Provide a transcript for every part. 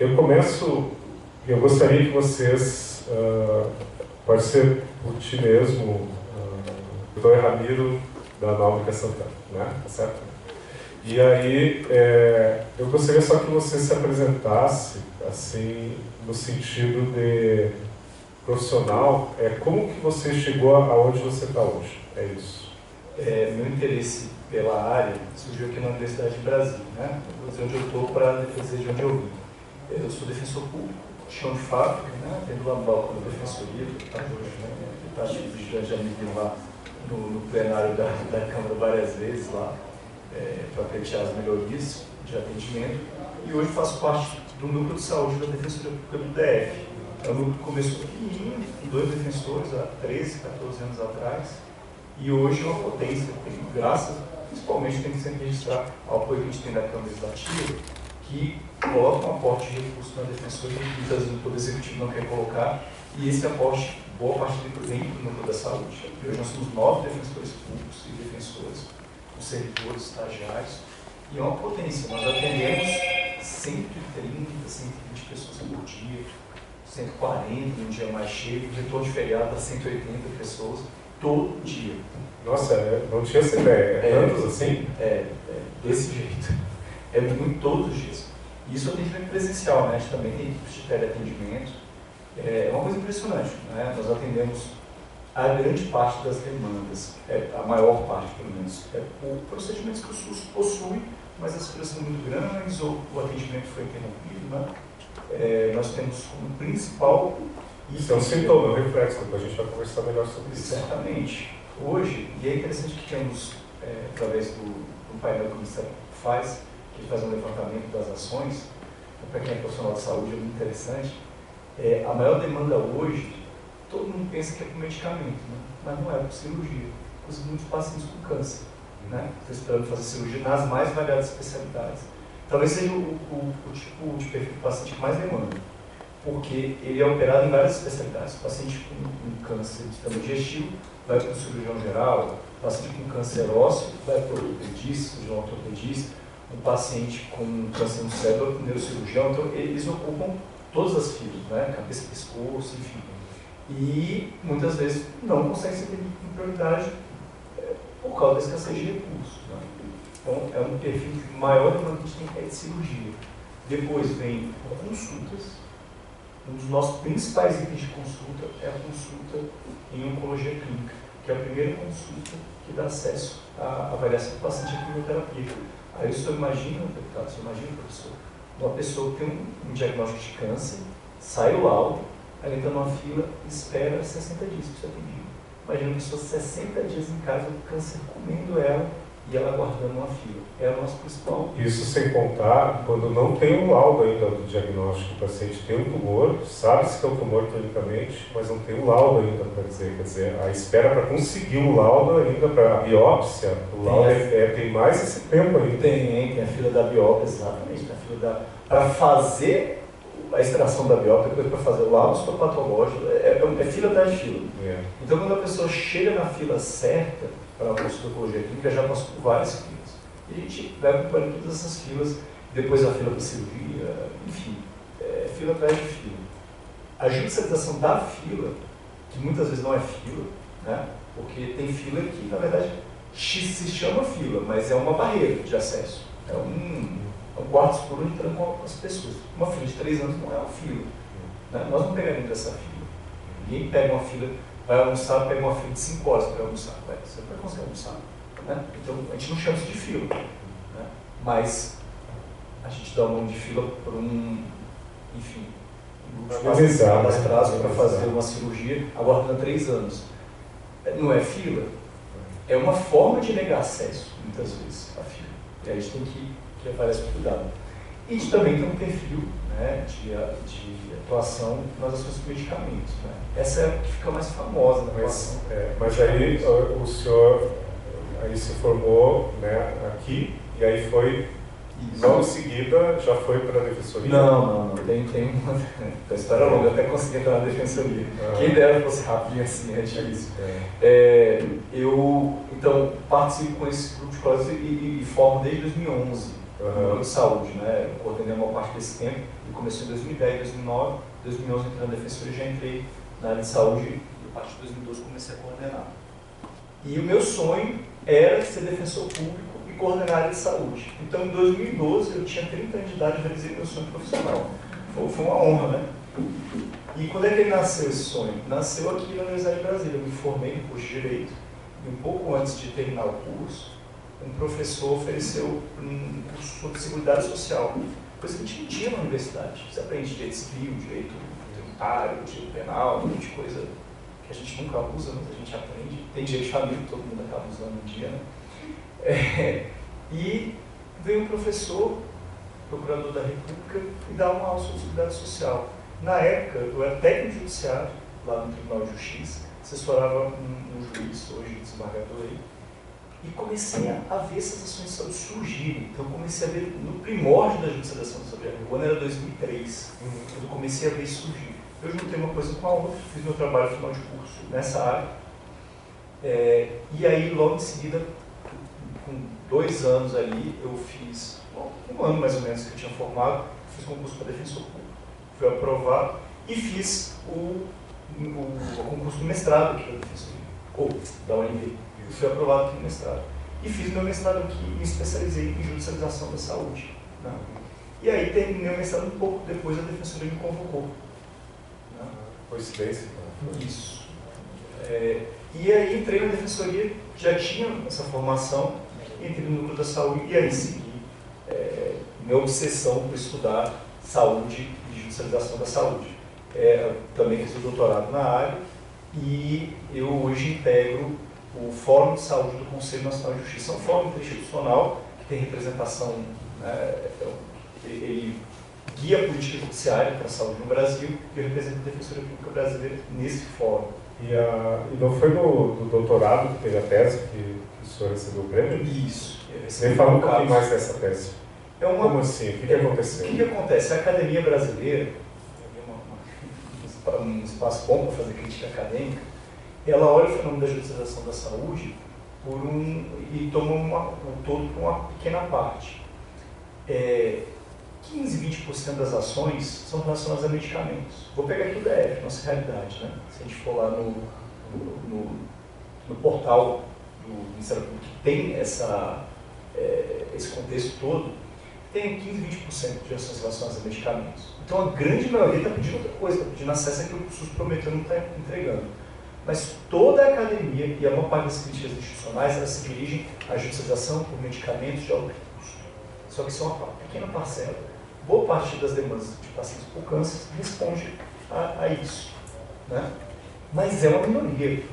Eu gostaria que vocês, pode ser por ti mesmo, Dr. Ramiro da Náutica Santana, né? Tá certo? E aí, eu gostaria só que você se apresentasse, assim, no sentido de profissional, como que você chegou aonde você está hoje? É isso. Meu interesse pela área surgiu aqui na Universidade de Brasília, né? Eu vou dizer onde eu estou para defender de onde eu vim. Eu sou defensor público, chão de fábrica, né? Tendo lá no balcão da defensoria, tá hoje, né? Tá já me viu lá no plenário da Câmara várias vezes lá, para pleitear as melhorias de atendimento. E hoje faço parte do núcleo de saúde da Defensoria Pública do DF. É um núcleo que começou pequenininho, com 2 defensores há 13, 14 anos atrás. E hoje é uma potência, graças, principalmente, tem que sempre registrar o apoio que a gente tem da Câmara Legislativa, que coloca um aporte de recursos na defensoria, que muitas vezes o Poder Executivo não quer colocar, e esse aporte, boa parte dele vem do núcleo da saúde. E hoje nós somos 9 defensores públicos e defensoras, com servidores, estagiários, e é uma potência. Nós atendemos 130, 120 pessoas por dia, 140 um dia mais cheio, retorno de feriado a 180 pessoas, todo dia. Nossa, não tinha essa ideia. Tantos assim? Desse jeito. É muito todos os dias. Isso é atendimento presencial, né? A gente também tem equipes de teleatendimento. É uma coisa impressionante, né? Nós atendemos a grande parte das demandas, a maior parte pelo menos, por procedimentos que o SUS possui, mas as filas são muito grandes ou o atendimento foi interrompido, né? Nós temos como principal... Isso é um sintoma, um reflexo, depois a gente vai conversar melhor sobre isso. Certamente. Hoje, e é interessante que temos, através do painel que o Ministério faz, que faz um levantamento das ações, para quem é profissional de saúde é muito interessante, a maior demanda hoje, todo mundo pensa que é por medicamento, né? Mas não é por cirurgia. Inclusive muitos pacientes com câncer, né? Estão esperando fazer cirurgia nas mais variadas especialidades. Talvez seja o tipo de perfil do paciente que mais demanda, porque ele é operado em várias especialidades. O paciente com câncer de sistema digestivo vai para o cirurgião geral, o paciente com câncer ósseo vai para o ortopedista, cirurgião ortopedista, o paciente com câncer no cérebro, o neurocirurgião. Então, eles ocupam todas as filas, né? Cabeça, pescoço, enfim. E muitas vezes não consegue ser atendido com prioridade por causa da escassez de recursos, né? Então, é um perfil de maior demanda que a gente tem de cirurgia. Depois vem consultas. Um dos nossos principais itens de consulta é a consulta em oncologia clínica, que é a primeira consulta que dá acesso à avaliação do paciente em quimioterapia. Aí o senhor imagina, deputado, o senhor imagina, professor, uma pessoa que tem um diagnóstico de câncer, sai o laudo, aí entra numa fila e espera 60 dias para ser atendido. Imagina uma pessoa 60 dias em casa, o câncer comendo ela e ela aguardando uma fila. É o nosso principal. Isso sem contar quando não tem um laudo ainda do diagnóstico, o paciente tem um tumor, sabe-se que é um tumor clinicamente, mas não tem um laudo ainda para dizer. Quer dizer, a espera para conseguir o laudo ainda para a biópsia, o laudo tem mais esse tempo ainda. Tem a fila da biópsia, exatamente. Para fazer a extração da biópsia, depois para fazer o laudo histopatológico, é fila atrás de fila. Então, quando a pessoa chega na fila certa para a consulta de oncologia clínica, já passou por várias filas. E a gente vai acompanhando todas essas filas, depois a fila para cirurgia, enfim, fila atrás de fila. A judicialização da fila, que muitas vezes não é fila, né? Porque tem fila que, na verdade, se chama fila, mas é uma barreira de acesso. É um quarto escuro onde trancam as pessoas. Uma fila de 3 anos não é uma fila, né? Nós não pegaremos essa fila. Ninguém pega uma fila, vai almoçar, pega uma fila de 5 horas para almoçar. Você não vai conseguir almoçar, né? Então, a gente não chama isso de fila, né? Mas a gente dá o nome de fila por enfim, um grupo de cadastrados para fazer uma cirurgia, aguardando 3 anos. Não é fila, é uma forma de negar acesso, muitas vezes, à fila. E aí a gente tem que levar esse cuidado. E a gente também tem um perfil, né, de atuação nas ações com medicamentos, né? Essa é a que fica mais famosa na atuação. Mas aí o senhor aí se formou, né, aqui, e aí foi, logo em seguida, já foi para a defensoria? Não. Tem uma história longa, até consegui entrar na defensoria. Quem dera fosse rapidinho assim, é difícil. Eu, então, participo com esse grupo de colegas e formo desde 2011 no núcleo de saúde, né? Eu coordenei uma parte desse tempo e comecei em 2010, 2009, 2011 entrei na defensoria e já entrei na área de saúde e a partir de 2012 comecei a coordenar. E o meu sonho era ser defensor público e coordenar a área de saúde. Então, em 2012, eu tinha 30 anos de idade e realizei meu sonho profissional. Foi uma honra, né? E quando é que nasceu esse sonho? Nasceu aqui na Universidade de Brasília. Eu me formei no curso de Direito e um pouco antes de terminar o curso, um professor ofereceu um curso sobre Seguridade Social, coisa que a gente não tinha na universidade. Você aprende direito civil, direito tributário, direito penal, um monte de coisa que a gente nunca usa, mas a gente aprende. Tem direito de família, que todo mundo acaba usando um dia, né? E veio um professor, procurador da República, e dá uma aula sobre Seguridade Social. Na época, eu era técnico judiciário, lá no Tribunal de Justiça, assessorava um juiz, hoje desembargador aí, e comecei a ver essas ações de saúde surgirem. Então, eu comecei a ver no primórdio da judicialização da saúde, o ano era 2003, quando eu comecei a ver isso surgir. Eu juntei uma coisa com a outra, fiz meu trabalho final de curso nessa área, e aí, logo em seguida, com 2 anos ali, eu fiz, um ano mais ou menos que eu tinha formado, fiz concurso para defensor público. Fui aprovado e fiz o concurso do mestrado aqui da defensoria, ou da UNB. Fui aprovado aqui no mestrado. E fiz meu mestrado aqui e me especializei em judicialização da saúde. Né? E aí terminei o mestrado um pouco depois, a defensoria me convocou. Né? Coincidência? Isso. E aí entrei na defensoria, já tinha essa formação, entrei no núcleo da saúde e aí segui minha obsessão por estudar saúde e judicialização da saúde. Também fiz o doutorado na área e eu hoje integro o Fórum de Saúde do Conselho Nacional de Justiça. É um fórum interinstitucional que tem representação, né, ele guia a política judiciária para a saúde no Brasil e eu represento a Defensoria Pública Brasileira nesse fórum. E não foi no doutorado que teve a tese que o senhor recebeu o prêmio? Isso. Me fala um pouquinho mais dessa tese. Como assim? O que aconteceu? O que acontece? A Academia Brasileira, um espaço bom para fazer crítica acadêmica, ela olha o fenômeno da judicialização da saúde e toma o todo por uma pequena parte. 15, 20% das ações são relacionadas a medicamentos. Vou pegar aqui o DF, nossa realidade, né? Se a gente for lá no portal do Ministério Público, que tem esse contexto todo, tem 15, 20% de ações relacionadas a medicamentos. Então a grande maioria está pedindo outra coisa, está pedindo acesso àquilo que o SUS prometeu não está entregando. Mas toda a academia e a maior parte das críticas institucionais, elas se dirigem à judicialização por medicamentos de alto custo. Só que isso é uma pequena parcela. Boa parte das demandas de pacientes por câncer responde a isso. Né? Mas é uma minoria,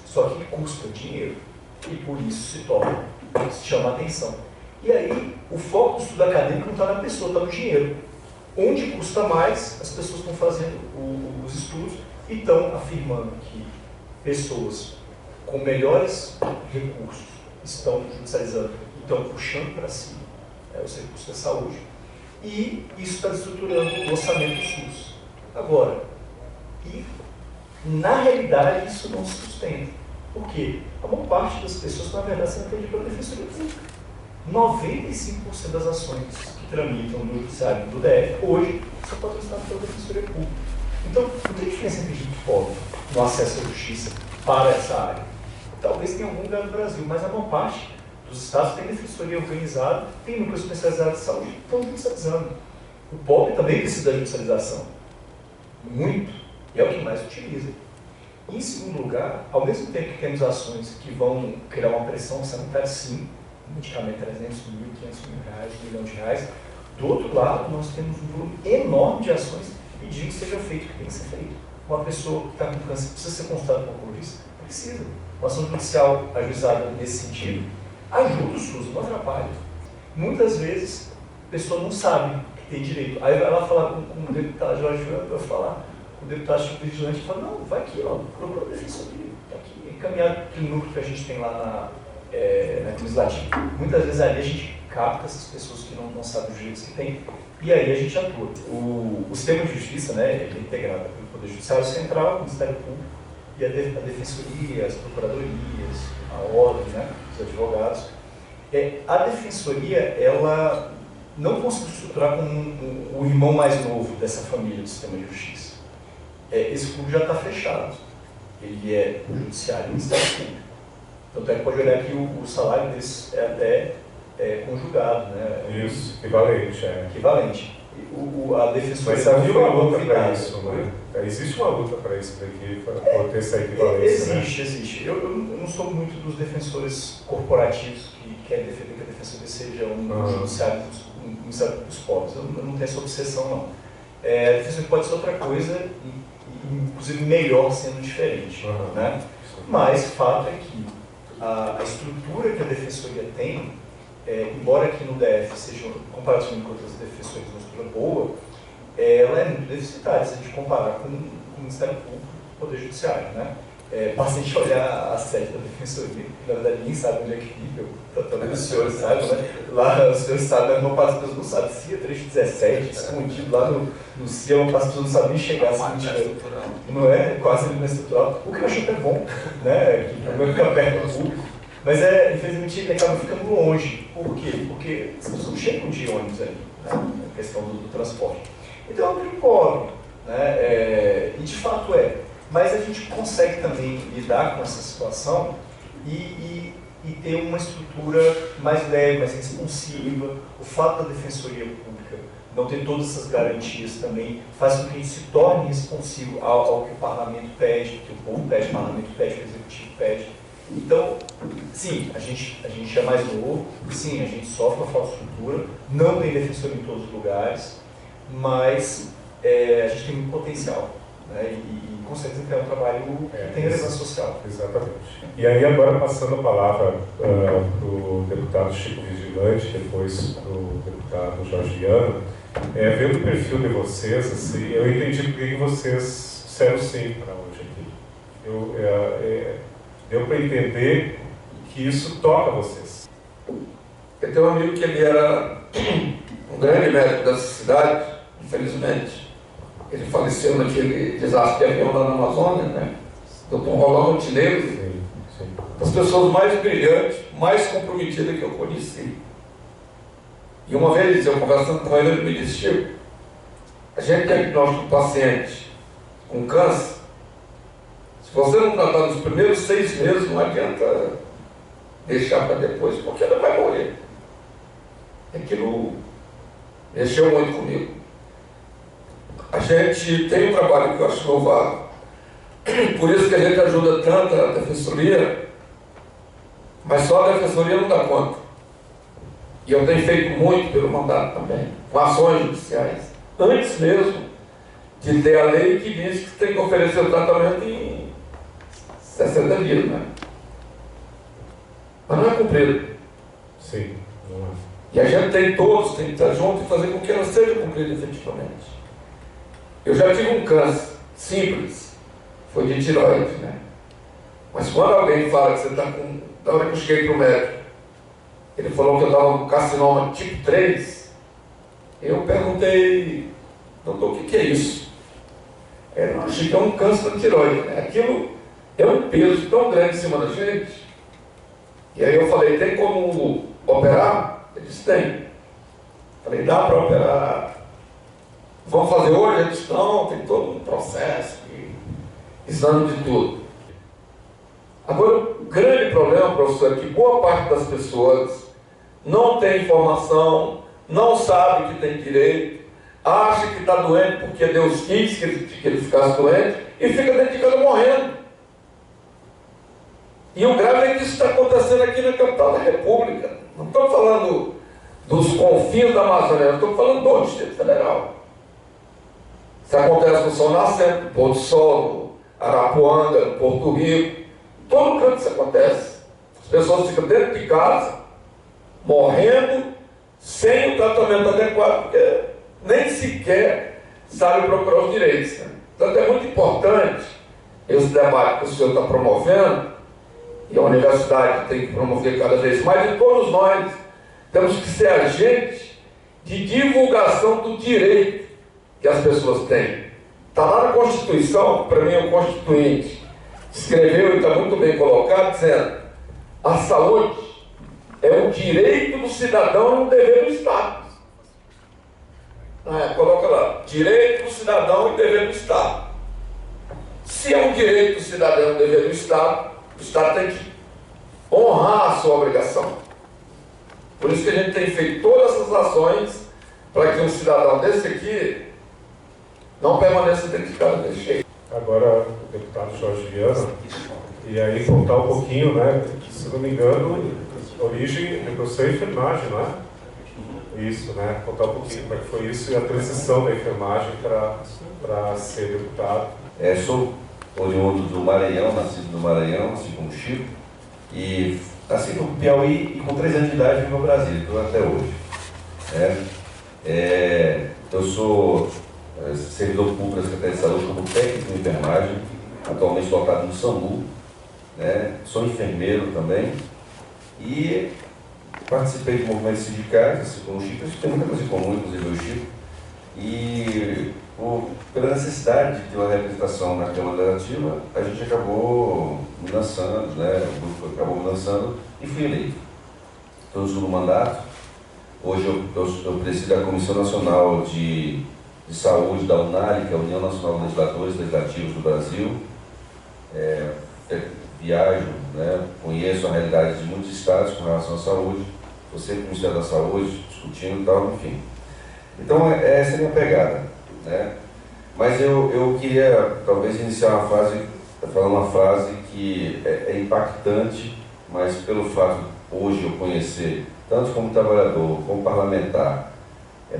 só que custa dinheiro e por isso se chama atenção. E aí, o foco do estudo acadêmico não está na pessoa, está no dinheiro. Onde custa mais, as pessoas estão fazendo os estudos e estão afirmando que pessoas com melhores recursos estão judicializando, estão puxando para si os recursos da saúde e isso está destruturando o orçamento do SUS. Agora, na realidade, isso não se sustenta. Por quê? A maior parte das pessoas, na verdade, são atendidas pela Defensoria Pública. 95% das ações que tramitam no judiciário do DF hoje são patrocinadas pela Defensoria Pública. Então, não tem diferença entre gente pobre no acesso à justiça para essa área. Talvez tenha algum lugar no Brasil, mas a maior parte dos estados tem defensoria organizada, tem núcleos especializados de saúde que estão judicializando. O pobre também precisa da judicialização. Muito. E é o que mais utiliza. E, em segundo lugar, ao mesmo tempo que temos ações que vão criar uma pressão orçamentária, sim, medicamento 300 mil, 500 mil reais, R$1 milhão. Do outro lado, nós temos um volume enorme de ações pedindo que seja feito o que tem que ser feito. Uma pessoa que está com câncer precisa ser consultada por um oncologista? Precisa. Uma ação judicial ajuizada nesse sentido ajuda o SUS, não atrapalha. Muitas vezes, a pessoa não sabe que tem direito. Aí vai lá falar com o deputado Jorge Fernando, vai falar com o deputado Chico Vigilante e fala, não, vai aqui, ó, procura a defensoria, está aqui, encaminhado para o núcleo que a gente tem lá na legislativa. Muitas vezes ali a gente capta essas pessoas que não sabem os direitos que têm e aí a gente atua. O sistema de justiça, né, ele é integrado pelo Poder Judiciário Central, o Ministério Público e a Defensoria, as Procuradorias, a Ordem, né, os advogados. A Defensoria, ela não consigo estruturar como o irmão mais novo dessa família do sistema de justiça. Esse clube já está fechado. Ele é o judiciário e o Ministério Público. Tanto é que pode olhar que o salário deles é até conjugado, né? Isso, equivalente. Equivalente. A defensoria... Mas havia uma luta para isso, né? Existe uma luta para isso, para ter essa equivalência. Existe. Eu não sou muito dos defensores corporativos que querem defender que a defensoria seja um judiciário dos pobres. Eu não tenho essa obsessão, não. A defensoria pode ser outra coisa, inclusive melhor sendo diferente. Né? Mas o fato é que a estrutura que a defensoria tem, embora aqui no DF seja, comparativamente com outras defensorias, uma estrutura boa, ela é muito deficitária se a gente comparar com o Ministério Público e o Poder Judiciário. Né? Basta a gente olhar a sede da defensoria, que na verdade ninguém sabe onde é que fica, talvez os senhores saibam, né? Lá os senhores sabem, uma parte das pessoas não sabe, CIA 317, escondido lá no CIA, uma parte das pessoas não sabem nem chegar assim, não é quase língua estrutural, o que eu acho até bom, né? Que o meu fica perto do público, mas infelizmente ele acaba ficando longe. Por quê? Porque as pessoas não chegam de ônibus ali, né? A questão do transporte. Então é um grupo pobre, né? E de fato mas a gente consegue também lidar com essa situação e ter uma estrutura mais leve, mais responsiva. O fato da Defensoria Pública não ter todas essas garantias também faz com que a gente se torne responsivo ao que o Parlamento pede, que o povo pede, o Parlamento pede, que o Executivo pede. Então, sim, a gente é mais novo, sim, a gente sofre uma falta de estrutura, não tem defensor em todos os lugares, mas a gente tem muito potencial. Né? E com certeza que é um trabalho que tem relevância social. Exatamente. E aí agora passando a palavra para o deputado Chico Vigilante, depois para o deputado Jorge Viana, vendo o perfil de vocês, assim, eu entendi por que vocês disseram sim para hoje aqui. Deu para entender que isso toca vocês. Eu tenho um amigo que ele era um grande médico dessa cidade, infelizmente. Ele faleceu naquele desastre de avião lá na Amazônia, né? Dr. Rolando Montenegro, das pessoas mais brilhantes, mais comprometidas que eu conheci. E uma vez, eu conversando com ele me disse: Chico, a gente tem diagnóstico de paciente com câncer. Se você não tratar nos primeiros 6 meses, não adianta deixar para depois, porque ela vai morrer. Aquilo mexeu muito comigo. A gente tem um trabalho que eu acho louvável, por isso que a gente ajuda tanto a defensoria, mas só a defensoria não dá conta. E eu tenho feito muito pelo mandato também, com ações judiciais, antes mesmo de ter a lei que diz que tem que oferecer o tratamento em 60 dias, né? Mas não é cumprido. Sim, não é. E a gente tem que estar junto e fazer com que ela seja cumprida efetivamente. Eu já tive um câncer simples, foi de tireoide, né? Mas quando alguém fala que você está com... Da hora que eu cheguei para o médico, ele falou que eu estava com carcinoma tipo 3, eu perguntei: doutor, o que é isso? Ele: não, achei que é um câncer da tireoide, né? Aquilo é um peso tão grande em cima da gente. E aí eu falei: tem como operar? Ele disse: tem. Falei: dá para operar? Vamos fazer hoje? Ele disse: não, tem todo um processo, exame de tudo. Agora, o grande problema, professor, é que boa parte das pessoas não tem informação, não sabe que tem direito, acha que está doente porque Deus quis que ele ficasse doente e fica dentro de casa morrendo. E o grave é que isso está acontecendo aqui na capital da República. Não estou falando dos confins da Amazônia, estou falando do Distrito Federal. Isso acontece no Sol Nascente, no Pôr do Sol, no Arapuanga, no Porto Rico. Todo canto isso acontece. As pessoas ficam dentro de casa, morrendo, sem o tratamento adequado, porque nem sequer sabem procurar os direitos. Né? Então é muito importante esse debate que o senhor está promovendo, e a universidade tem que promover cada vez mais, e todos nós temos que ser agentes de divulgação do direito que as pessoas têm. Está lá na Constituição, para mim o Constituinte escreveu e está muito bem colocado, dizendo: a saúde é um direito do cidadão e um dever do Estado. Coloca lá, direito do cidadão e dever do Estado. Se é um direito do cidadão e dever do Estado tem que honrar a sua obrigação. Por isso que a gente tem feito todas essas ações para que um cidadão desse aqui não permaneça identificado desse jeito. Agora, o deputado Jorge Viana, e aí voltar um pouquinho, né? Se não me engano, origem, negociou a enfermagem, não é? Isso, né? Contar um pouquinho como é que foi isso e a transição da enfermagem para ser deputado. Sou oriundo do Maranhão, nascido no Maranhão, assim como o Chico, e nasci no Piauí e com 3 anos de idade vim para o Brasil, estou até hoje. Eu sou servidor público da Secretaria de Saúde como técnico de enfermagem, atualmente lotado no SAMU, sou enfermeiro também, e participei de movimentos sindicais, assim como o Chico, a gente tem muita coisa em comum, inclusive eu e o Chico, e pela necessidade de ter uma representação na Câmara Legislativa, a gente acabou me lançando, o grupo acabou me lançando e fui eleito. Estou no segundo mandato. Hoje eu presido a Comissão Nacional de Saúde da UNALI, que é a União Nacional de Legisladores Legislativos do Brasil. Viajo, conheço a realidade de muitos estados com relação à saúde, estou sempre no Ministério da Saúde, discutindo e tal, enfim. Então, essa é a minha pegada, Mas eu queria, talvez, iniciar uma frase, falando uma frase que é impactante, mas pelo fato de hoje eu conhecer, tanto como trabalhador, como parlamentar,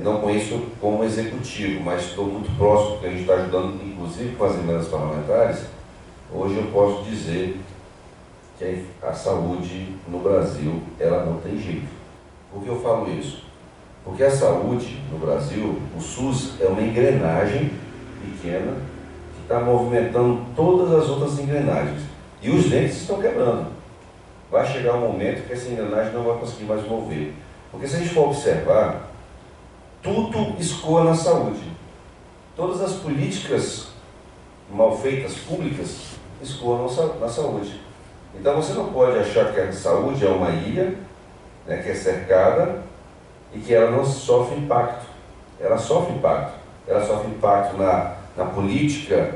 não conheço como executivo, mas estou muito próximo, porque a gente está ajudando, inclusive, com as emendas parlamentares. Hoje eu posso dizer que a saúde no Brasil, ela não tem jeito. Por que eu falo isso? Porque a saúde no Brasil, o SUS é uma engrenagem pequena que está movimentando todas as outras engrenagens. E os dentes estão quebrando. Vai chegar um momento que essa engrenagem não vai conseguir mais mover. Porque se a gente for observar, tudo escoa na saúde. Todas as políticas mal feitas, públicas, escoam na saúde. Então você não pode achar que a saúde é uma ilha, que é cercada, e que ela não sofre impacto. Ela sofre impacto. Ela sofre impacto na política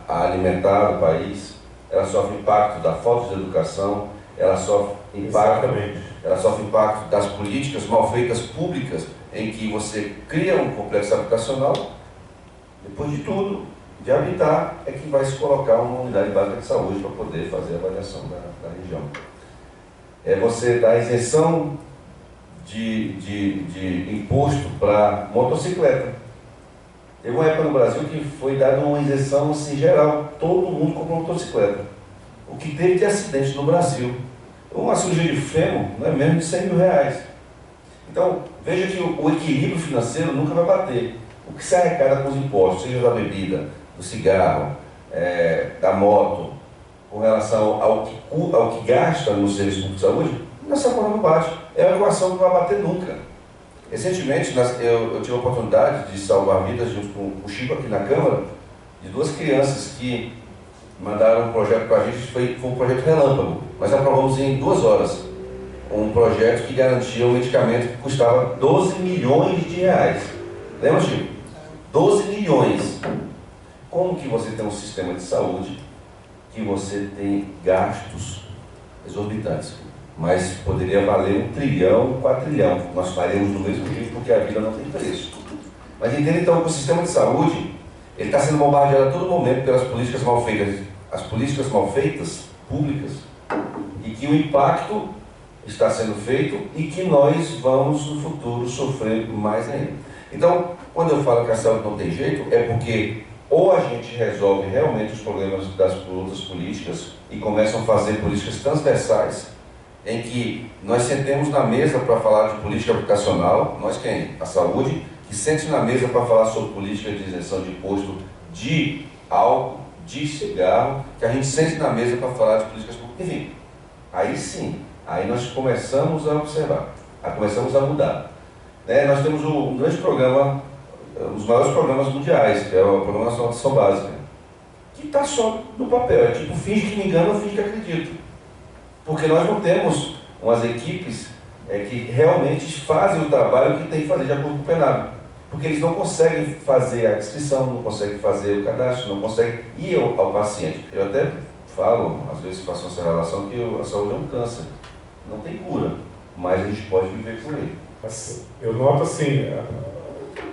alimentar do país, ela sofre impacto da falta de educação, ela sofre impacto das políticas mal feitas públicas, em que você cria um complexo habitacional, depois de tudo, de habitar, é que vai se colocar uma unidade básica de saúde para poder fazer a avaliação da região. Você dá isenção de imposto para motocicleta. Teve uma época no Brasil que foi dada uma isenção assim, geral, todo mundo comprou motocicleta. O que teve de acidente no Brasil. Uma cirurgia de fêmur não é menos de R$100.000. Então, veja que o equilíbrio financeiro nunca vai bater. O que se arrecada com os impostos, seja da bebida, do cigarro, da moto, com relação ao que gasta no serviço público de saúde, nessa forma não bate. É uma equação que não vai bater nunca. Recentemente, eu tive a oportunidade de salvar vidas junto com o Chico aqui na Câmara, de 2 crianças que mandaram um projeto para a gente, foi um projeto relâmpago, mas aprovamos em 2 horas. Um projeto que garantia um medicamento que custava R$12 milhões. Lembra, Chico? 12 milhões. Como que você tem um sistema de saúde que você tem gastos exorbitantes? Mas poderia valer 1 trilhão, 4 trilhão. Nós faremos do mesmo jeito porque a vida não tem preço. Mas entenda então que o sistema de saúde ele está sendo bombardeado a todo momento pelas políticas mal feitas, as políticas mal feitas, públicas, e que o impacto está sendo feito e que nós vamos no futuro sofrer mais ainda. Então, quando eu falo que a saúde não tem jeito, é porque ou a gente resolve realmente os problemas das outras políticas e começam a fazer políticas transversais, em que nós sentemos na mesa para falar de política habitacional, nós quem? A saúde, que sente na mesa para falar sobre política de isenção de imposto de álcool, de cigarro, que a gente sente na mesa para falar de políticas públicas, enfim, aí sim, aí nós começamos a observar, começamos a mudar. Nós temos um grande programa, um dos maiores programas mundiais, que é o Programa Nacional de Atenção Básica, que está só no papel, é tipo, finge que me engano, finge que acredito. Porque nós não temos umas equipes que realmente fazem o trabalho que tem que fazer de acordo com o penado. Porque eles não conseguem fazer a inscrição, não conseguem fazer o cadastro, não conseguem ir ao paciente. Eu até falo, às vezes faço essa relação, que a saúde é um câncer. Não tem cura, mas a gente pode viver por ele. Eu noto assim,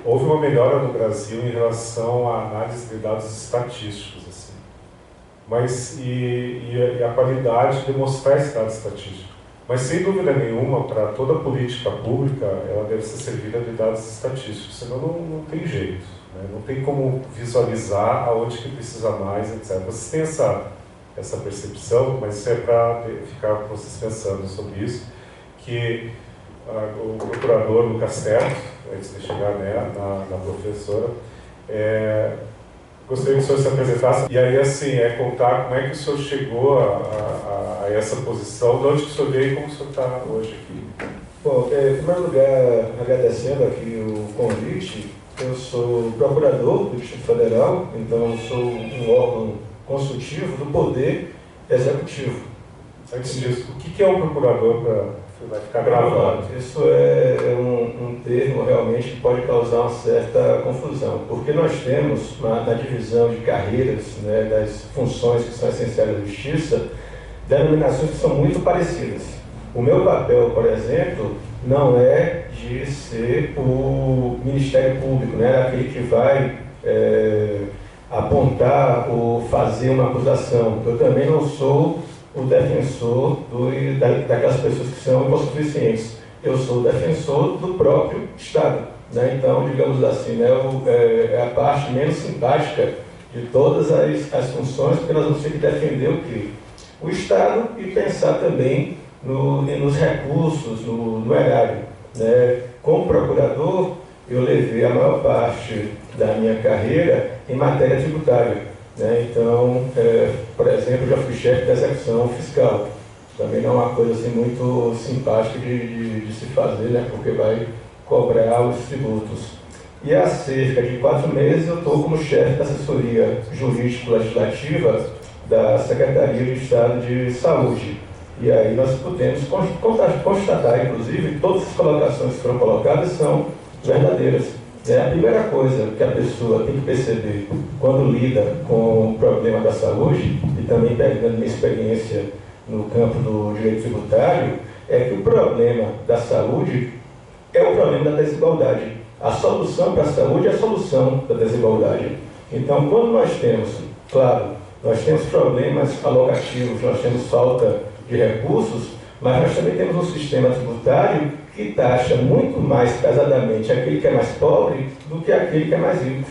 houve uma melhora no Brasil em relação à análise de dados estatísticos, assim. Mas e a qualidade de mostrar esse dado estatístico. Mas sem dúvida nenhuma, para toda política pública, ela deve ser servida de dados estatísticos, senão não tem jeito, né? Não tem como visualizar aonde que precisa mais, etc. Vocês têm essa percepção, mas isso é para ficar vocês pensando sobre isso, que o procurador Lucas Serra, antes de chegar na professora, gostaria que o senhor se apresentasse, e aí assim, contar como é que o senhor chegou a essa posição, de onde que o senhor veio e como o senhor está hoje aqui. Bom, em primeiro lugar, agradecendo aqui o convite, eu sou procurador do Distrito Federal, então eu sou um órgão consultivo do Poder Executivo. Antes disso, o que é um procurador para... Vai ficar gravado. Isso é um termo realmente que pode causar uma certa confusão, porque nós temos na divisão de carreiras, né, das funções que são essenciais da justiça, denominações que são muito parecidas. O meu papel, por exemplo, não é de ser o Ministério Público, né, aquele que vai apontar ou fazer uma acusação. Eu também não sou o defensor daquelas pessoas que são hipossuficientes. Eu sou o defensor do próprio Estado, né? Então, digamos assim, né, é a parte menos simpática de todas as funções, porque nós vamos ter que defender o quê? O Estado e pensar também nos recursos, no erário, né? Como procurador, eu levei a maior parte da minha carreira em matéria tributária. Então, por exemplo, já fui chefe da execução fiscal. Também não é uma coisa assim, muito simpática de se fazer, né, porque vai cobrar os tributos. E há cerca de 4 meses eu estou como chefe da assessoria jurídico-legislativa da Secretaria de Estado de Saúde. E aí nós podemos constatar, inclusive, todas as colocações que foram colocadas são verdadeiras. A primeira coisa que a pessoa tem que perceber quando lida com o problema da saúde, e também pegando minha experiência no campo do direito tributário, é que o problema da saúde é o problema da desigualdade. A solução para a saúde é a solução da desigualdade. Então, quando nós temos, claro, nós temos problemas alocativos, nós temos falta de recursos, mas nós também temos um sistema tributário que taxa muito mais pesadamente aquele que é mais pobre do que aquele que é mais rico.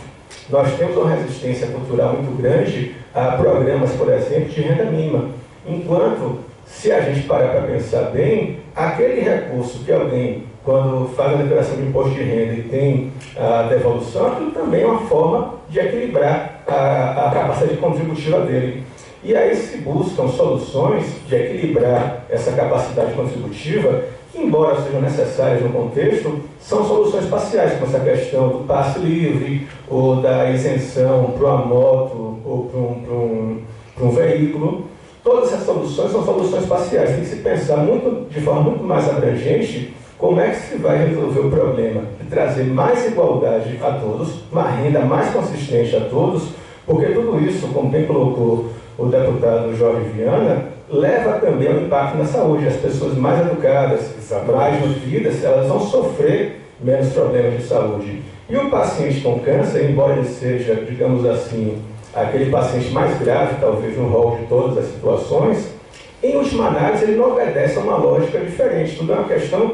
Nós temos uma resistência cultural muito grande a programas, por exemplo, de renda mínima. Enquanto, se a gente parar para pensar bem, aquele recurso que alguém, quando faz a declaração de imposto de renda e tem a devolução, aquilo também é uma forma de equilibrar a capacidade contributiva dele. E aí se buscam soluções de equilibrar essa capacidade contributiva, que, embora sejam necessárias no contexto, são soluções parciais, como essa questão do passe livre, ou da isenção para uma moto, ou para um veículo. Todas essas soluções são soluções parciais. Tem que se pensar de forma muito mais abrangente como é que se vai resolver o problema de trazer mais igualdade a todos, uma renda mais consistente a todos, porque tudo isso, como bem colocou o deputado Jorge Viana, leva também ao impacto na saúde. As pessoas mais educadas, mais nutridas, elas vão sofrer menos problemas de saúde. E o paciente com câncer, embora ele seja, digamos assim, aquele paciente mais grave, talvez no rol de todas as situações, em última análise ele não obedece a uma lógica diferente. Tudo é uma questão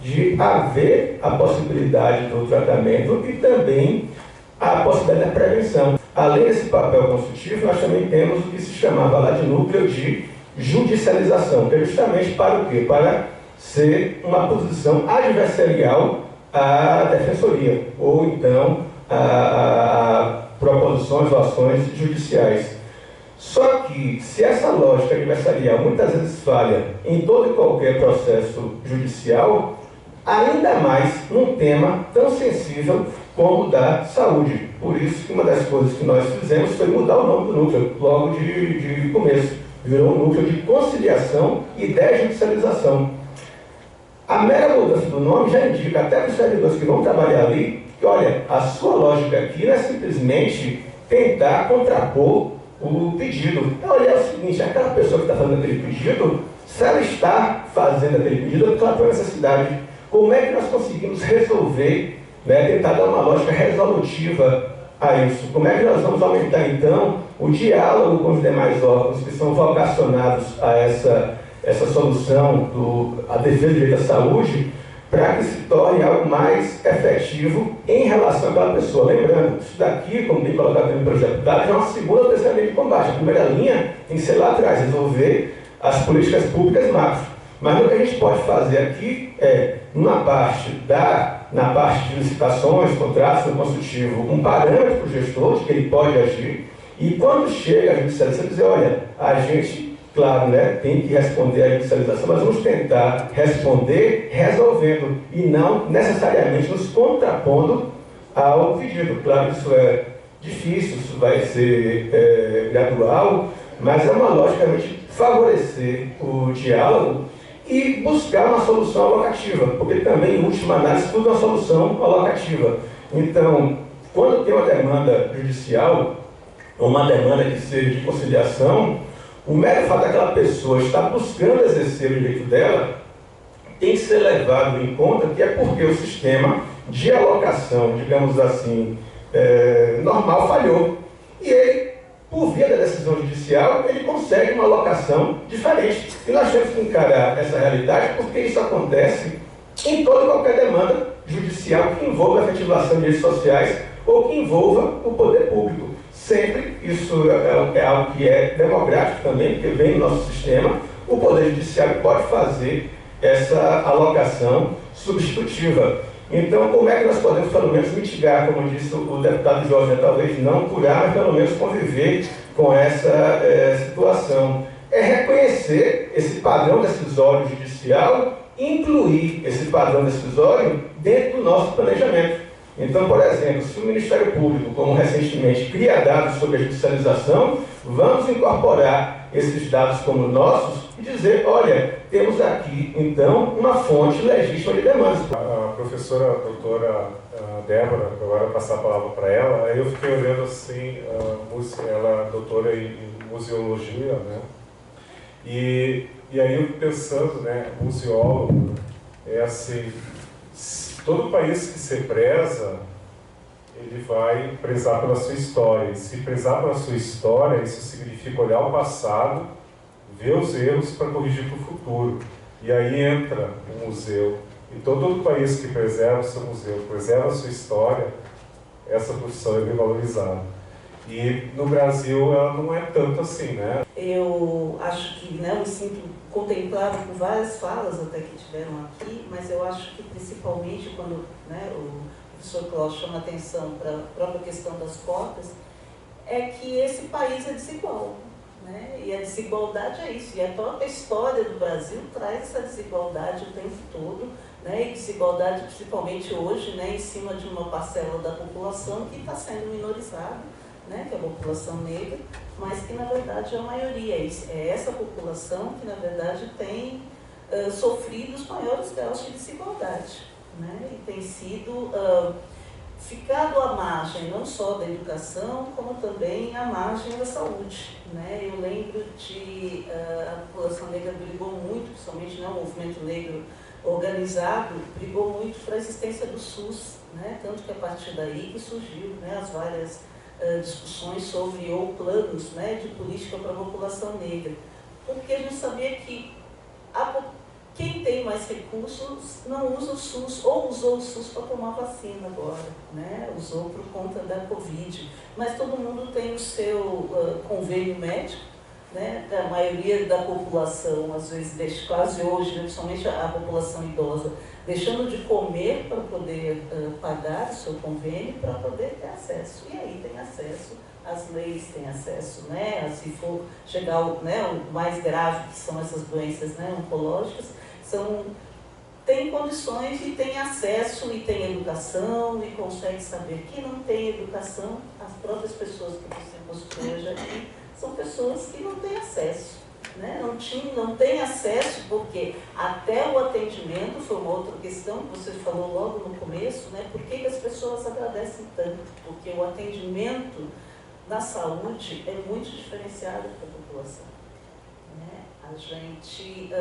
de haver a possibilidade do tratamento e também a possibilidade da prevenção. Além desse papel consultivo, nós também temos o que se chamava lá de núcleo de judicialização, que é justamente para o quê? Para ser uma posição adversarial à defensoria, ou então a proposições ou ações judiciais. Só que, se essa lógica adversarial muitas vezes falha em todo e qualquer processo judicial, ainda mais num tema tão sensível como o da saúde. Por isso que uma das coisas que nós fizemos foi mudar o nome do núcleo, logo de começo. Virou um núcleo de conciliação e desjudicialização. A mera mudança do nome já indica, até para os servidores que vão trabalhar ali, que, olha, a sua lógica aqui não é simplesmente tentar contrapor o pedido. É olhar o seguinte, aquela pessoa que está fazendo aquele pedido, se ela está fazendo aquele pedido, é porque ela tem necessidade. Como é que nós conseguimos resolver, né, tentar dar uma lógica resolutiva a isso? Como é que nós vamos aumentar, então, o diálogo com os demais órgãos que são vocacionados a essa solução, a defesa do direito à saúde, para que se torne algo mais efetivo em relação àquela pessoa. Lembrando, isso daqui, como bem colocado no projeto DAD, é uma segunda ou terceira linha de combate. A primeira linha tem que ser lá atrás, resolver as políticas públicas macro. Mas o que a gente pode fazer aqui é, na parte de licitações, contratos no consultivo, um parâmetro para o gestor de que ele pode agir, e quando chega a judicialização, dizer, olha, a gente, claro, né, tem que responder à judicialização, mas vamos tentar responder resolvendo, e não necessariamente nos contrapondo ao pedido. Claro que isso é difícil, isso vai ser gradual, mas é uma lógica realmente favorecer o diálogo e buscar uma solução alocativa, porque também, em última análise, tudo é uma solução alocativa. Então, quando tem uma demanda judicial, ou uma demanda que seja de conciliação, o mero fato daquela pessoa estar buscando exercer o direito dela tem que ser levado em conta que é porque o sistema de alocação, digamos assim, normal falhou. E ele, por via da decisão judicial, ele consegue uma alocação diferente. E nós temos que encarar essa realidade porque isso acontece em toda e qualquer demanda judicial que envolva a efetivação de direitos sociais ou que envolva o poder público. Sempre, isso é algo que é democrático também, porque vem no nosso sistema, o Poder Judiciário pode fazer essa alocação substitutiva. Então, como é que nós podemos, pelo menos, mitigar, como disse o deputado Jorge, né? Talvez não curar, mas pelo menos conviver com essa situação? É reconhecer esse padrão decisório judicial, incluir esse padrão decisório dentro do nosso planejamento. Então, por exemplo, se o Ministério Público, como recentemente, cria dados sobre a judicialização, vamos incorporar esses dados como nossos e dizer, olha, temos aqui, então, uma fonte legítima de demandas. A professora, a doutora Débora, agora vou passar a palavra para ela, aí eu fiquei olhando assim, ela é doutora em museologia, né? E aí eu pensando, né, museólogo, é assim, todo país que se preza, ele vai prezar pela sua história. E se prezar pela sua história, isso significa olhar o passado, ver os erros para corrigir para o futuro. E aí entra o museu. E todo país que preserva o seu museu, preserva a sua história, essa profissão é bem valorizada. E no Brasil ela não é tanto assim, né? Eu acho que, né, eu me sinto contemplado por várias falas até que tiveram aqui, mas eu acho que principalmente quando, né, o professor Cláudio chama atenção para a própria questão das cotas, é que esse país é desigual, né? E a desigualdade é isso, e a própria história do Brasil traz essa desigualdade o tempo todo, né? E desigualdade principalmente hoje, né, em cima de uma parcela da população que está sendo minorizada, né, que é a população negra, mas que na verdade é a maioria. É essa população que na verdade tem sofrido os maiores graus de desigualdade, né, e tem sido ficado à margem não só da educação, como também à margem da saúde, né. Eu lembro de a população negra brigou muito, principalmente, né, o movimento negro organizado, brigou muito para a existência do SUS, né, tanto que a partir daí que surgiu, né, as várias discussões sobre ou planos, né, de política para a população negra, porque a gente sabia que quem tem mais recursos não usa o SUS, ou usou o SUS para tomar vacina agora, né, usou por conta da Covid, mas todo mundo tem o seu convênio médico, né, a maioria da população, às vezes, quase hoje, né, principalmente a população idosa, deixando de comer para poder pagar o seu convênio, para poder ter acesso. E aí tem acesso, as leis têm acesso, né? Se for chegar ao, né, o mais grave, que são essas doenças, né, oncológicas, tem condições e tem acesso e tem educação e consegue saber. Quem não tem educação, as próprias pessoas que você mostrou hoje aqui, são pessoas que não têm acesso, né? Não tem acesso, porque até o atendimento foi uma outra questão que você falou logo no começo, né? Por que as pessoas agradecem tanto? Porque o atendimento na saúde é muito diferenciado para a população, né? A gente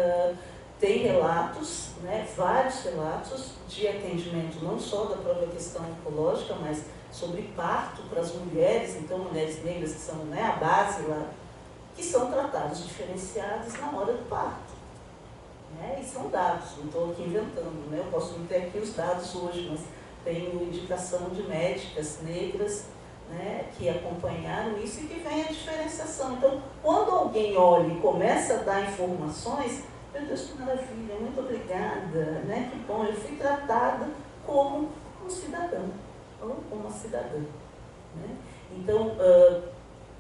tem relatos, né? Vários relatos de atendimento, não só da própria questão oncológica, mas sobre parto para as mulheres, então mulheres negras que são, né, a base lá, que são tratados diferenciados na hora do parto, né? E são dados, não estou aqui inventando, né? Eu posso não ter aqui os dados hoje, mas tenho indicação de médicas negras, né, que acompanharam isso e que vem a diferenciação. Então, quando alguém olha e começa a dar informações, meu Deus, que maravilha, muito obrigada, né? Que bom, eu fui tratada como um cidadão, ou como uma cidadã, né? Então,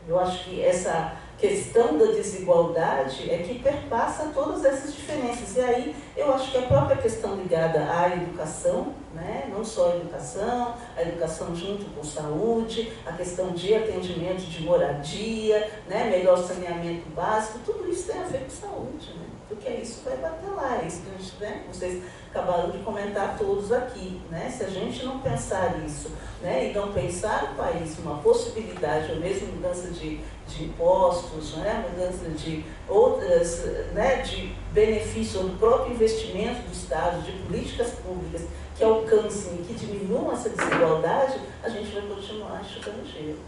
eu acho que essa questão da desigualdade é que perpassa todas essas diferenças. E aí, eu acho que a própria questão ligada à educação, né? Não só a educação junto com saúde, a questão de atendimento de moradia, né? Melhor saneamento básico, tudo isso tem a ver com saúde, né? Porque isso vai bater lá, é isso que a gente, né? Vocês acabaram de comentar todos aqui, né? Se a gente não pensar isso, né? E não pensar o país uma possibilidade, ou mesmo mudança de impostos, né? Mudança de outras, né? De benefício do próprio investimento do Estado, de políticas públicas que alcancem e que diminuam essa desigualdade, a gente vai continuar chutando gelo,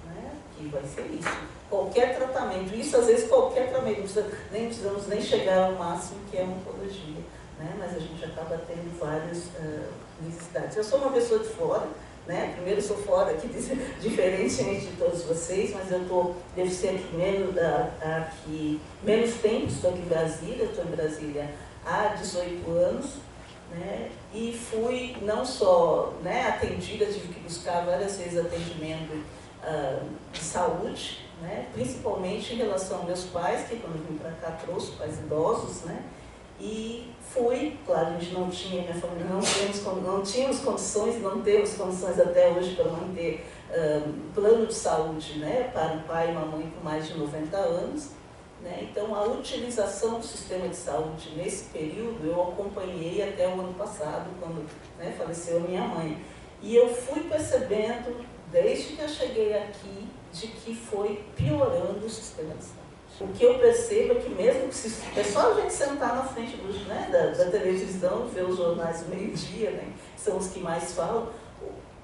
né? Que vai ser isso. Qualquer tratamento, isso às vezes qualquer tratamento, nem precisamos nem chegar ao máximo que é a oncologia, né? Mas a gente acaba tendo várias necessidades. Eu sou uma pessoa de fora, né? Primeiro eu sou fora aqui, diferentemente de todos vocês, mas devo ser aqui menos tempo, estou aqui em Brasília, estou em Brasília há 18 anos, né? E fui não só, né, atendida, tive que buscar várias vezes atendimento de saúde, né? Principalmente em relação aos meus pais, que quando vim para cá trouxe pais idosos, né? E fui, claro, a gente não tinha, minha família não tínhamos condições, não temos condições até hoje para manter plano de saúde, né? Para o pai e mamãe com mais de 90 anos. Né? Então, a utilização do sistema de saúde nesse período, eu acompanhei até o ano passado, quando, né, faleceu a minha mãe. E eu fui percebendo, desde que eu cheguei aqui, de que foi piorando o sistema de saúde. O que eu percebo é que mesmo que é só a gente sentar na frente né, da televisão, ver os jornais do meio-dia, né, que são os que mais falam,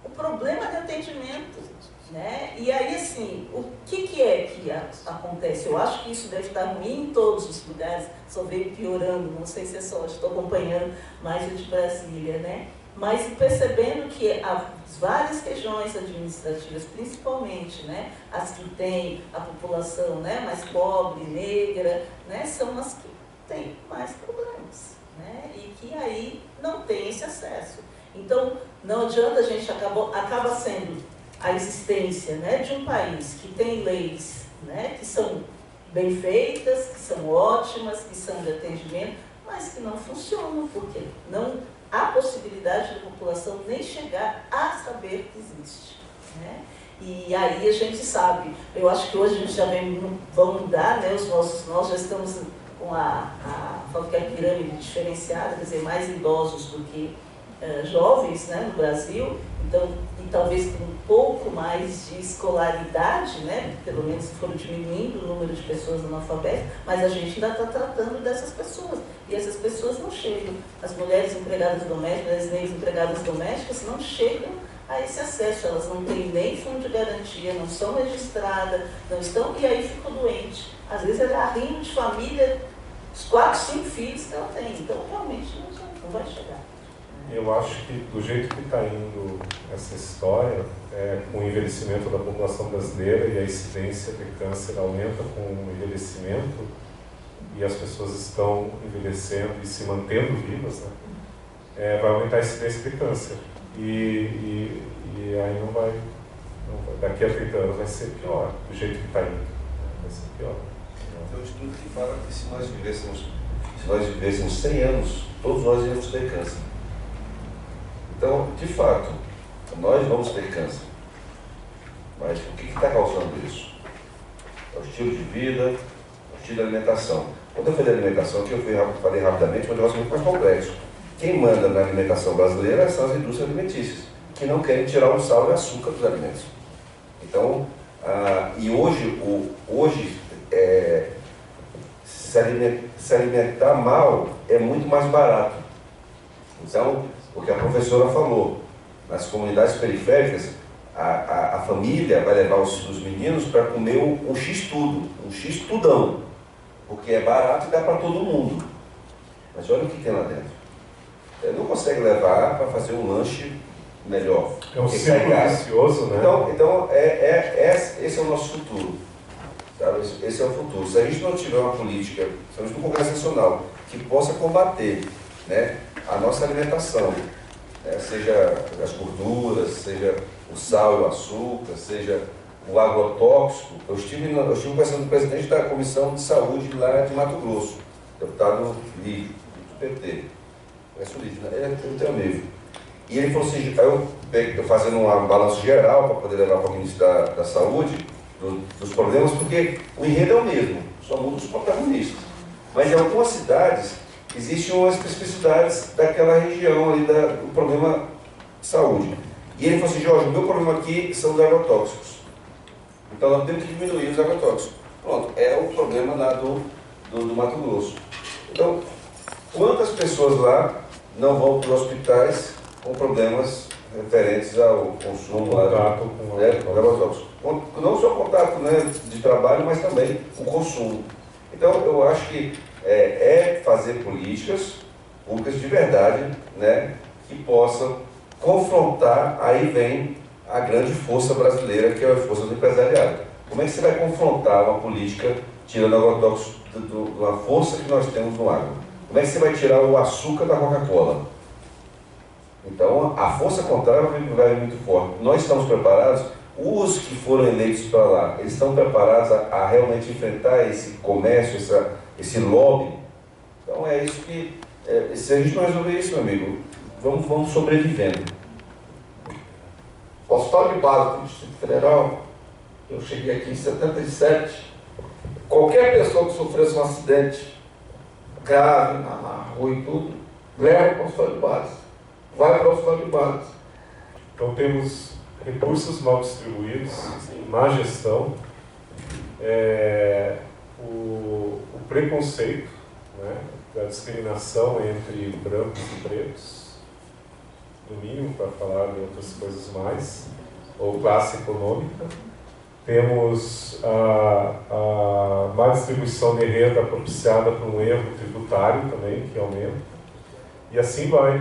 o problema de atendimento, né? E aí, assim, o que é que acontece? Eu acho que isso deve estar ruim em todos os lugares, só veio piorando, não sei se é só, estou acompanhando mais o de Brasília, né? Mas percebendo que as várias regiões administrativas, principalmente, né, as que têm a população, né, mais pobre, negra, né, são as que têm mais problemas, né, e que aí não tem esse acesso. Então, não adianta a gente acaba sendo a existência, né, de um país que tem leis, né, que são bem feitas, que são ótimas, que são de atendimento, mas que não funcionam, porque não há possibilidade da população nem chegar a saber que existe, né? E aí a gente sabe, eu acho que hoje a gente já vão mudar, né, nós já estamos com falo que a pirâmide diferenciada, quer dizer, mais idosos do que jovens, né, no Brasil, então, e talvez com um pouco mais de escolaridade, né, pelo menos se for diminuindo o número de pessoas analfabetas, mas a gente ainda está tratando dessas pessoas, e essas pessoas não chegam. As mulheres empregadas domésticas, as negras empregadas domésticas não chegam a esse acesso, elas não têm nem fundo de garantia, não são registradas, não estão, e aí ficam doentes. Às vezes ela é arrimo de família, os 4, 5 filhos que ela tem, então realmente não vai chegar. Eu acho que do jeito que está indo essa história, com o envelhecimento da população brasileira e a incidência de câncer aumenta com o envelhecimento, e as pessoas estão envelhecendo e se mantendo vivas, né, vai aumentar a incidência de câncer. E aí não vai, daqui a 30 anos vai ser pior, do jeito que está indo, vai ser pior. Tem um estudo que fala que se nós vivêssemos 100 anos, todos nós íamos ter câncer. Então, de fato, nós vamos ter câncer. Mas o que está causando isso? É o estilo de vida, é o discutir da alimentação. Quando eu falei da alimentação aqui, falei rapidamente, mas é um negócio muito mais complexo. Quem manda na alimentação brasileira são as indústrias alimentícias, que não querem tirar o sal e o açúcar dos alimentos. Então, e hoje se alimentar mal é muito mais barato. Então, o que a professora falou, nas comunidades periféricas, a família vai levar os meninos para comer um X-tudo, um X-tudão, porque é barato e dá para todo mundo. Mas olha o que tem lá dentro. Ele não consegue levar para fazer um lanche melhor. É um ciclo vicioso, né? Então esse é o nosso futuro. Sabe? Esse é o futuro. Se a gente não tiver uma política, principalmente no Congresso Nacional, que possa combater, né, a nossa alimentação, né, seja as gorduras, seja o sal e o açúcar, seja o agrotóxico. Eu estive conversando com o presidente da Comissão de Saúde lá de Mato Grosso, deputado Lívio, do PT. Conhece o Lívio, né? Ele é teu amigo. E ele falou assim, eu fazendo um balanço geral para poder levar para o ministro da Saúde, dos problemas, porque o enredo é o mesmo, só muda os protagonistas. Mas em algumas cidades existem umas especificidades daquela região ali do problema de saúde. E ele falou assim, Jorge, o meu problema aqui são os agrotóxicos. Então nós temos que diminuir os agrotóxicos. Pronto, é o problema lá do Mato Grosso. Então, quantas pessoas lá não vão para os hospitais com problemas referentes ao consumo com agrotóxicos? Não só contato, né, de trabalho, mas também o consumo. Então, eu acho que é fazer políticas públicas de verdade, né, que possam confrontar, aí vem a grande força brasileira, que é a força do empresariado. Como é que você vai confrontar uma política tirando agrotóxicos de uma força que nós temos no agro? Como é que você vai tirar o açúcar da Coca-Cola? Então, a força contrária vai muito forte. Nós estamos preparados, os que foram eleitos para lá, eles estão preparados a realmente enfrentar esse comércio, esse lobby? Então, é isso que... se a gente não resolver isso, meu amigo, vamos sobrevivendo. O Hospital de Base do Distrito Federal, eu cheguei aqui em 77, qualquer pessoa que sofresse um acidente grave na rua e tudo, leva para o Hospital de Base, vai para o Hospital de Base. Então temos recursos mal distribuídos, má gestão, o preconceito, né, da discriminação entre brancos e pretos, no mínimo, para falar de outras coisas mais, ou classe econômica. Temos a má distribuição de renda propiciada por um erro tributário também, que aumenta. E assim vai.